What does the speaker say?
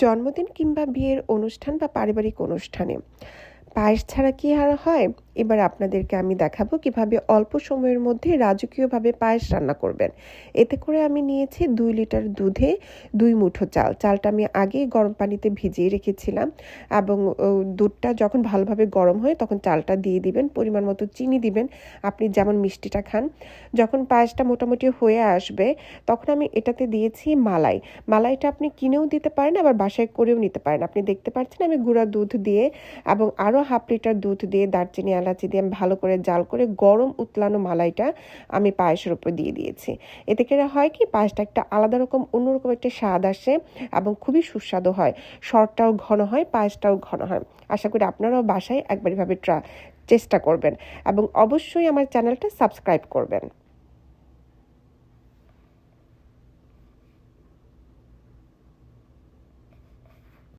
জন্মদিন কিংবা বিয়ের অনুষ্ঠান বা পারিবারিক অনুষ্ঠানে পায়েস ছাড়া কি আর হয়? এবার আপনাদেরকে আমি দেখাবো কিভাবে অল্প সময়ের মধ্যে রাজকীয়ভাবে পায়েস রান্না করবেন। এতে করে আমি নিয়েছি 2 লিটার দুধে 2 মুঠো চাল। চালটা আমি আগেই গরম পানিতে ভিজিয়ে রেখেছিলাম এবং দুধটা যখন ভালোভাবে গরম হয় তখন চালটা দিয়ে দিবেন। পরিমাণ মতো চিনি দিবেন, আপনি যেমন মিষ্টিটা খান। যখন পায়েসটা মোটামুটি হয়ে আসবে তখন আমি এটাতে দিয়েছি মালাই। মালাইটা আপনি কিনেও দিতে পারেন, আবার বাসায় করেও নিতে পারেন। আপনি দেখতে পাচ্ছেন আমি গুঁড়া দুধ দিয়ে এবং আরও হাফ লিটার দুধ দিয়ে দারচিনি এলাচি দিয়ে আমি ভালো করে জাল করে গরম উতলানো মালাইটা আমি পায়েসের উপর দিয়ে দিয়েছি। এতে করে হয় কি, পায়েসটা একটা আলাদা রকম অন্যরকম একটা স্বাদ আসে এবং খুবই সুস্বাদু হয়। সরটাও ঘন হয়, পায়েসটাও ঘন হয়। আশা করি আপনারাও বাসায় একবার এভাবে চেষ্টা করবেন এবং অবশ্যই আমার চ্যানেলটা সাবস্ক্রাইব করবেন।